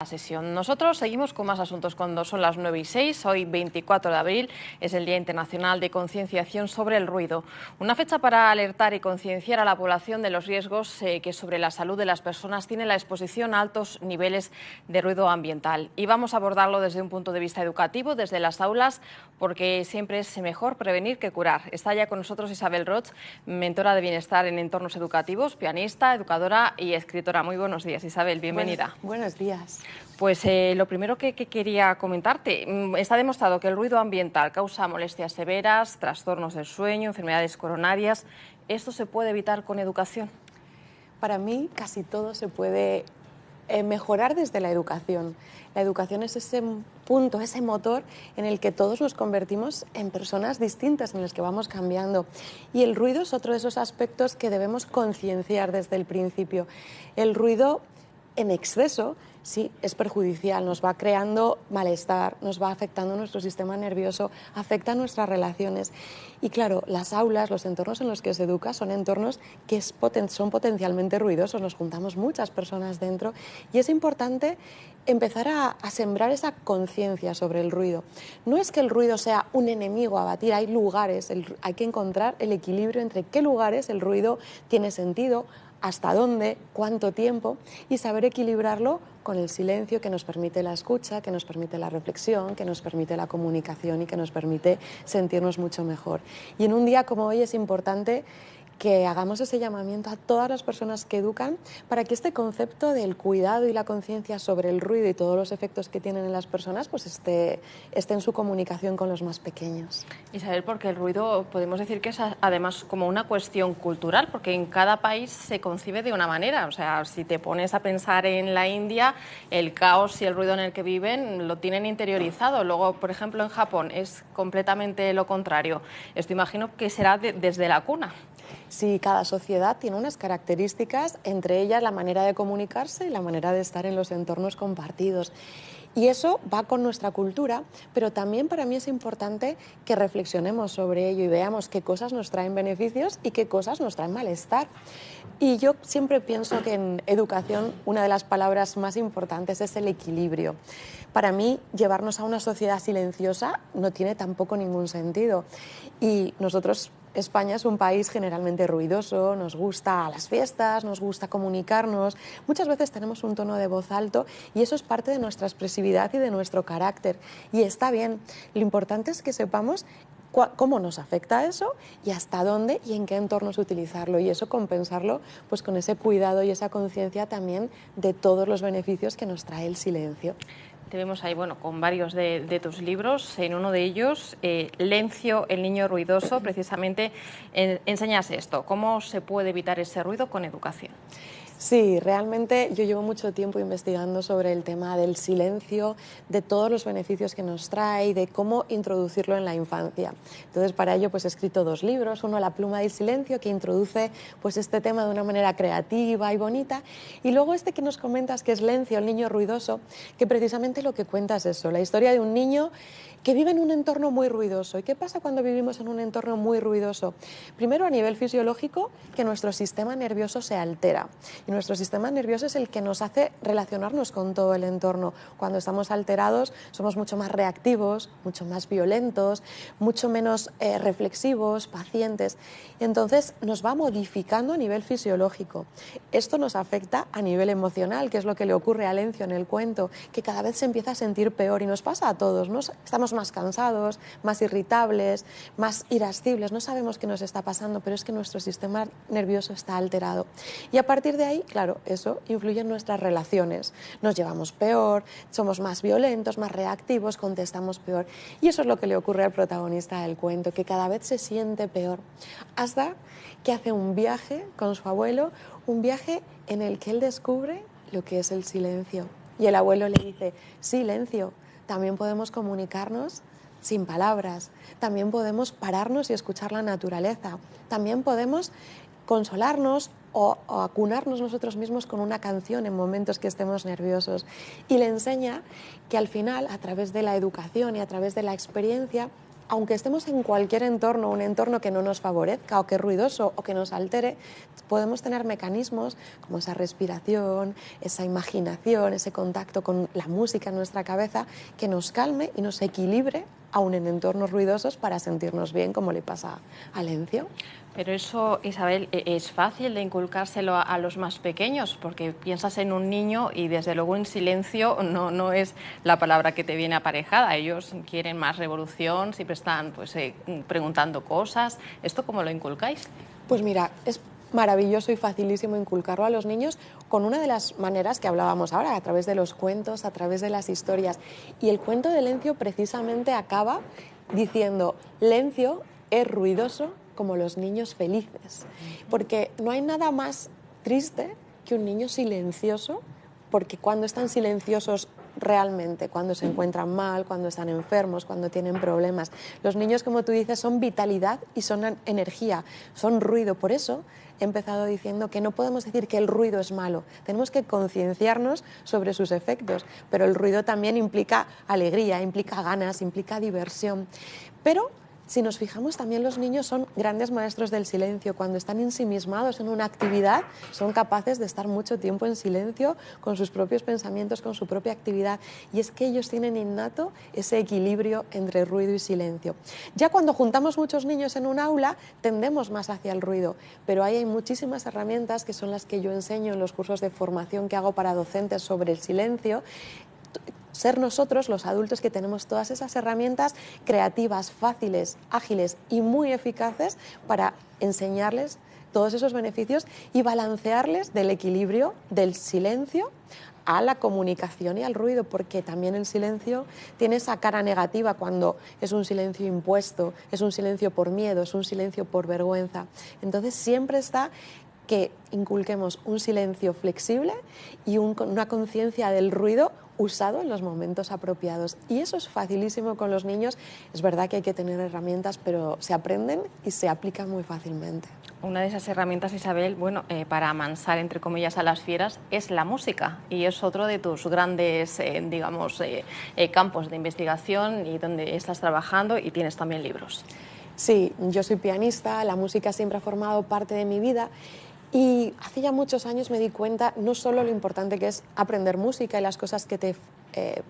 sesión. Nosotros seguimos con más asuntos cuando son las 9:06. Hoy, 24 de abril, es el Día Internacional de Concienciación sobre el Ruido. Una fecha para alertar y concienciar a la población de los riesgos que sobre la salud de las personas tiene la exposición a altos niveles de ruido ambiental. Y vamos a abordarlo desde un punto de vista educativo, desde las aulas, porque siempre es mejor prevenir que curar. Está ya con nosotros Isabel Roig, mentora de bienestar en entornos educativos, pianista, educadora y escritora. Muy buenos días, Isabel, bienvenida. Buenos días. Pues lo primero que quería comentarte, está demostrado que el ruido ambiental causa molestias severas, trastornos del sueño, enfermedades coronarias. ¿Esto se puede evitar con educación? Para mí casi todo se puede mejorar desde la educación. La educación es ese punto, ese motor en el que todos nos convertimos en personas distintas, en las que vamos cambiando. Y el ruido es otro de esos aspectos que debemos concienciar desde el principio. El ruido en exceso sí es perjudicial, nos va creando malestar, nos va afectando nuestro sistema nervioso, afecta nuestras relaciones. Y claro, las aulas, los entornos en los que se educa son entornos que son potencialmente ruidosos, nos juntamos muchas personas dentro y es importante empezar a sembrar esa conciencia sobre el ruido. No es que el ruido sea un enemigo a batir, hay lugares, hay que encontrar el equilibrio entre qué lugares el ruido tiene sentido, hasta dónde, cuánto tiempo y saber equilibrarlo con el silencio que nos permite la escucha, que nos permite la reflexión, que nos permite la comunicación y que nos permite sentirnos mucho mejor. Y en un día como hoy es importante que hagamos ese llamamiento a todas las personas que educan para que este concepto del cuidado y la conciencia sobre el ruido y todos los efectos que tienen en las personas pues esté en su comunicación con los más pequeños. Isabel, porque el ruido podemos decir que es además como una cuestión cultural, porque en cada país se concibe de una manera. O sea, si te pones a pensar en la India, el caos y el ruido en el que viven lo tienen interiorizado. Luego, por ejemplo, en Japón es completamente lo contrario. Esto imagino que será desde la cuna. Sí, cada sociedad tiene unas características, entre ellas la manera de comunicarse y la manera de estar en los entornos compartidos. Y eso va con nuestra cultura, pero también para mí es importante que reflexionemos sobre ello y veamos qué cosas nos traen beneficios y qué cosas nos traen malestar. Y yo siempre pienso que en educación una de las palabras más importantes es el equilibrio. Para mí, llevarnos a una sociedad silenciosa no tiene tampoco ningún sentido. Y nosotros, España es un país generalmente ruidoso, nos gusta las fiestas, nos gusta comunicarnos, muchas veces tenemos un tono de voz alto y eso es parte de nuestra expresividad y de nuestro carácter. Y está bien, lo importante es que sepamos cómo nos afecta eso y hasta dónde y en qué entornos utilizarlo y eso compensarlo pues con ese cuidado y esa conciencia también de todos los beneficios que nos trae el silencio. Te vemos ahí, bueno, con varios de tus libros. En uno de ellos, Lencio, el niño ruidoso, precisamente enseñas esto. ¿Cómo se puede evitar ese ruido con educación? Sí, realmente yo llevo mucho tiempo investigando sobre el tema del silencio, de todos los beneficios que nos trae y de cómo introducirlo en la infancia. Entonces, para ello pues he escrito 2 libros, uno La pluma del silencio, que introduce pues este tema de una manera creativa y bonita, y luego este que nos comentas, que es Lencio, el niño ruidoso, que precisamente lo que cuenta es eso, la historia de un niño que vive en un entorno muy ruidoso. ¿Y qué pasa cuando vivimos en un entorno muy ruidoso? Primero, a nivel fisiológico, que nuestro sistema nervioso se altera. Y nuestro sistema nervioso es el que nos hace relacionarnos con todo el entorno. Cuando estamos alterados, somos mucho más reactivos, mucho más violentos, mucho menos reflexivos, pacientes. Entonces, nos va modificando a nivel fisiológico. Esto nos afecta a nivel emocional, que es lo que le ocurre a Lencio en el cuento, que cada vez se empieza a sentir peor y nos pasa a todos, ¿no? Estamos más cansados, más irritables, más irascibles, no sabemos qué nos está pasando, pero es que nuestro sistema nervioso está alterado. Y a partir de ahí, claro, eso influye en nuestras relaciones. Nos llevamos peor, somos más violentos, más reactivos, contestamos peor. Y eso es lo que le ocurre al protagonista del cuento, que cada vez se siente peor, hasta que hace un viaje con su abuelo, un viaje en el que él descubre lo que es el silencio. Y el abuelo le dice, silencio, también podemos comunicarnos sin palabras, también podemos pararnos y escuchar la naturaleza, también podemos consolarnos o acunarnos nosotros mismos con una canción en momentos que estemos nerviosos. Y le enseña que al final, a través de la educación y a través de la experiencia, aunque estemos en cualquier entorno, un entorno que no nos favorezca o que es ruidoso o que nos altere, podemos tener mecanismos como esa respiración, esa imaginación, ese contacto con la música en nuestra cabeza que nos calme y nos equilibre aún en entornos ruidosos para sentirnos bien, como le pasa a Lencio. Pero eso, Isabel, es fácil de inculcárselo a los más pequeños, porque piensas en un niño y desde luego en silencio no es la palabra que te viene aparejada. Ellos quieren más revolución, siempre están pues, preguntando cosas. ¿Esto cómo lo inculcáis? Pues mira, es maravilloso y facilísimo inculcarlo a los niños con una de las maneras que hablábamos ahora, a través de los cuentos, a través de las historias. Y el cuento de Lencio precisamente acaba diciendo: Lencio es ruidoso como los niños felices, porque no hay nada más triste que un niño silencioso, porque cuando están silenciosos realmente, cuando se encuentran mal, cuando están enfermos, cuando tienen problemas, los niños, como tú dices, son vitalidad y son energía, son ruido. Por eso he empezado diciendo que no podemos decir que el ruido es malo, tenemos que concienciarnos sobre sus efectos, pero el ruido también implica alegría, implica ganas, implica diversión. Pero si nos fijamos, también los niños son grandes maestros del silencio. Cuando están ensimismados en una actividad, son capaces de estar mucho tiempo en silencio con sus propios pensamientos, con su propia actividad. Y es que ellos tienen innato ese equilibrio entre ruido y silencio. Ya cuando juntamos muchos niños en un aula, tendemos más hacia el ruido, pero ahí hay muchísimas herramientas que son las que yo enseño en los cursos de formación que hago para docentes sobre el silencio. Ser nosotros, los adultos, que tenemos todas esas herramientas creativas, fáciles, ágiles y muy eficaces para enseñarles todos esos beneficios y balancearles del equilibrio del silencio a la comunicación y al ruido, porque también el silencio tiene esa cara negativa cuando es un silencio impuesto, es un silencio por miedo, es un silencio por vergüenza. Entonces siempre está que inculquemos un silencio flexible y una conciencia del ruido usado en los momentos apropiados. Y eso es facilísimo con los niños. Es verdad que hay que tener herramientas, pero se aprenden y se aplican muy fácilmente. Una de esas herramientas, Isabel, bueno, para amansar, entre comillas, a las fieras, es la música. Y es otro de tus grandes, digamos, campos de investigación y donde estás trabajando y tienes también libros. Sí, yo soy pianista, la música siempre ha formado parte de mi vida. Y hace ya muchos años me di cuenta no solo lo importante que es aprender música y las cosas que te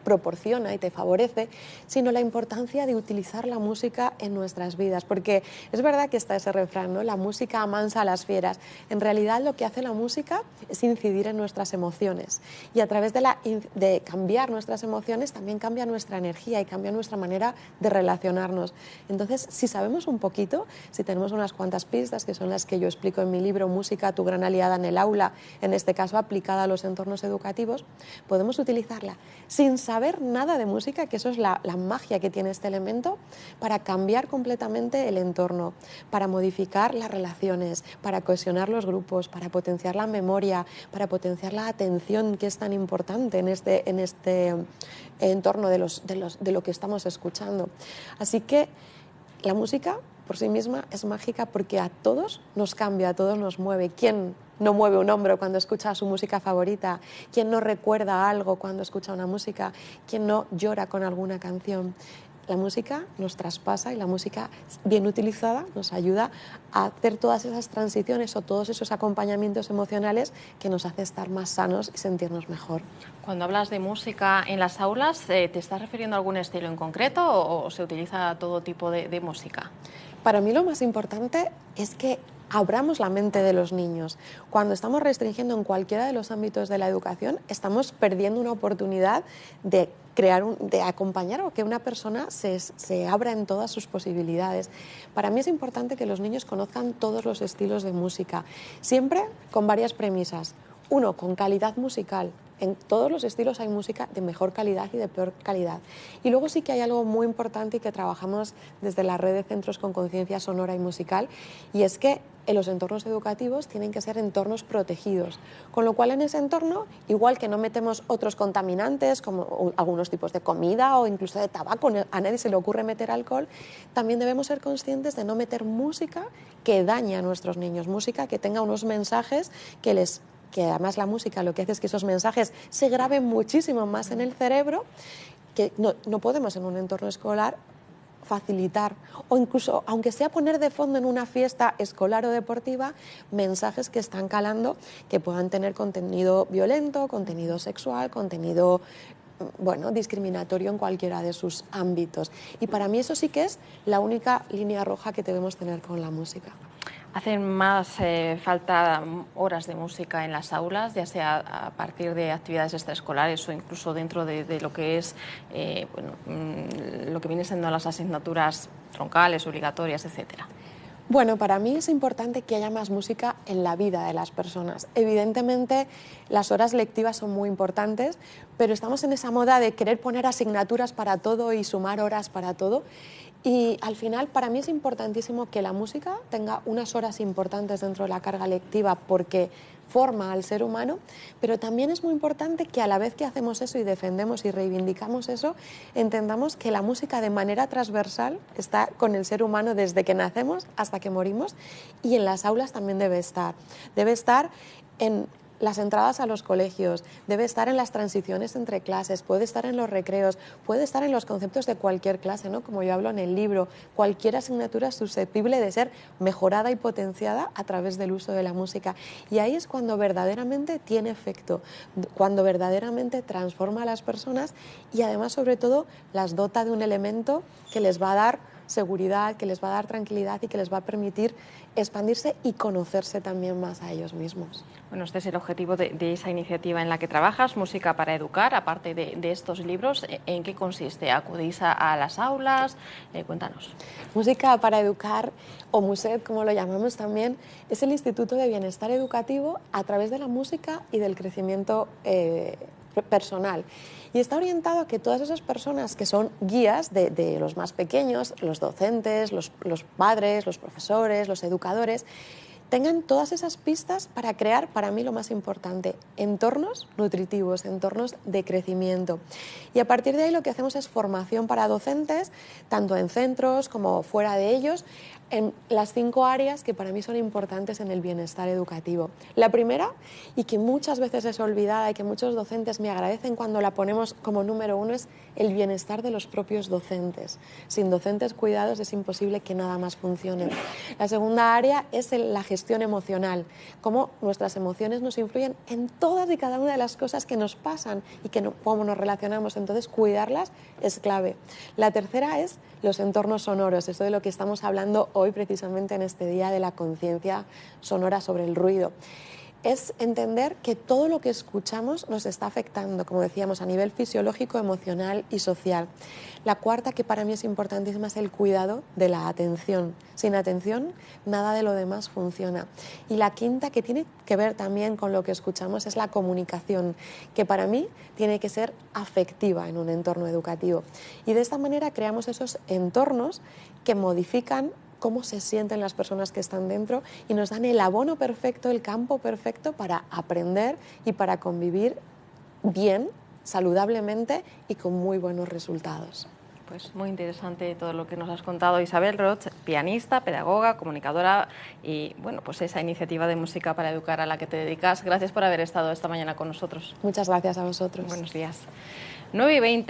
proporciona y te favorece, sino la importancia de utilizar la música en nuestras vidas, porque es verdad que está ese refrán, ¿no? La música amansa a las fieras. En realidad lo que hace la música es incidir en nuestras emociones y a través de cambiar nuestras emociones también cambia nuestra energía y cambia nuestra manera de relacionarnos. Entonces, si sabemos un poquito, si tenemos unas cuantas pistas, que son las que yo explico en mi libro Música, tu gran aliada en el aula, en este caso aplicada a los entornos educativos, podemos utilizarla sin saber nada de música, que eso es la magia que tiene este elemento, para cambiar completamente el entorno, para modificar las relaciones, para cohesionar los grupos, para potenciar la memoria, para potenciar la atención, que es tan importante en este entorno de lo que estamos escuchando. Así que la música por sí misma es mágica porque a todos nos cambia, a todos nos mueve. ¿Quién no mueve un hombro cuando escucha su música favorita? ¿Quién no recuerda algo cuando escucha una música? ¿Quién no llora con alguna canción? La música nos traspasa y la música bien utilizada nos ayuda a hacer todas esas transiciones o todos esos acompañamientos emocionales que nos hace estar más sanos y sentirnos mejor. Cuando hablas de música en las aulas, ¿te estás refiriendo a algún estilo en concreto o se utiliza todo tipo de música? Para mí lo más importante es que abramos la mente de los niños. Cuando estamos restringiendo en cualquiera de los ámbitos de la educación, estamos perdiendo una oportunidad de de acompañar o que una persona se abra en todas sus posibilidades. Para mí es importante que los niños conozcan todos los estilos de música, siempre con varias premisas. Uno, con calidad musical. En todos los estilos hay música de mejor calidad y de peor calidad. Y luego sí que hay algo muy importante y que trabajamos desde la red de centros con conciencia sonora y musical, y es que en los entornos educativos tienen que ser entornos protegidos, con lo cual en ese entorno, igual que no metemos otros contaminantes como algunos tipos de comida o incluso de tabaco, a nadie se le ocurre meter alcohol, también debemos ser conscientes de no meter música que dañe a nuestros niños, música que tenga unos mensajes que además la música lo que hace es que esos mensajes se graben muchísimo más en el cerebro, que no podemos en un entorno escolar facilitar o incluso, aunque sea poner de fondo en una fiesta escolar o deportiva, mensajes que están calando, que puedan tener contenido violento, contenido sexual, contenido discriminatorio en cualquiera de sus ámbitos. Y para mí eso sí que es la única línea roja que debemos tener con la música. ¿Hacen más falta horas de música en las aulas, ya sea a partir de actividades extraescolares o incluso dentro de lo que es lo que viene siendo las asignaturas troncales, obligatorias, etcétera? Bueno, para mí es importante que haya más música en la vida de las personas. Evidentemente, las horas lectivas son muy importantes, pero estamos en esa moda de querer poner asignaturas para todo y sumar horas para todo. Y al final, para mí es importantísimo que la música tenga unas horas importantes dentro de la carga lectiva porque forma al ser humano, pero también es muy importante que a la vez que hacemos eso y defendemos y reivindicamos eso, entendamos que la música de manera transversal está con el ser humano desde que nacemos hasta que morimos y en las aulas también debe estar. Debe estar en las entradas a los colegios, debe estar en las transiciones entre clases, puede estar en los recreos, puede estar en los conceptos de cualquier clase, ¿no? Como yo hablo en el libro, cualquier asignatura es susceptible de ser mejorada y potenciada a través del uso de la música. Y ahí es cuando verdaderamente tiene efecto, cuando verdaderamente transforma a las personas y además, sobre todo, las dota de un elemento que les va a dar seguridad, que les va a dar tranquilidad y que les va a permitir expandirse y conocerse también más a ellos mismos. Bueno, este es el objetivo de esa iniciativa en la que trabajas, Música para Educar, aparte de estos libros. ¿En qué consiste? ¿Acudís a las aulas? Cuéntanos. Música para Educar, o MUSED, como lo llamamos también, es el Instituto de Bienestar Educativo a través de la música y del crecimiento personal. Y está orientado a que todas esas personas que son guías de los más pequeños, los docentes, los padres, los profesores, los educadores, tengan todas esas pistas para crear, para mí lo más importante, entornos nutritivos, entornos de crecimiento. Y a partir de ahí lo que hacemos es formación para docentes, tanto en centros como fuera de ellos, en las 5 áreas que para mí son importantes en el bienestar educativo. La primera, y que muchas veces es olvidada y que muchos docentes me agradecen cuando la ponemos como número 1, es el bienestar de los propios docentes. Sin docentes cuidados es imposible que nada más funcione. La segunda área es la gestión emocional, cómo nuestras emociones nos influyen en todas y cada una de las cosas que nos pasan y cómo nos relacionamos. Entonces, cuidarlas es clave. La tercera es los entornos sonoros, eso de lo que estamos hablando hoy precisamente en este día de la conciencia sonora sobre el ruido. Es entender que todo lo que escuchamos nos está afectando, como decíamos, a nivel fisiológico, emocional y social. La cuarta, que para mí es importantísima, es el cuidado de la atención. Sin atención, nada de lo demás funciona. Y la quinta, que tiene que ver también con lo que escuchamos, es la comunicación, que para mí tiene que ser afectiva en un entorno educativo. Y de esta manera creamos esos entornos que modifican cómo se sienten las personas que están dentro y nos dan el abono perfecto, el campo perfecto para aprender y para convivir bien, saludablemente y con muy buenos resultados. Pues muy interesante todo lo que nos has contado, Isabel Roig, pianista, pedagoga, comunicadora y bueno, pues esa iniciativa de Música para Educar a la que te dedicas. Gracias por haber estado esta mañana con nosotros. Muchas gracias a vosotros. Buenos días. 9:20.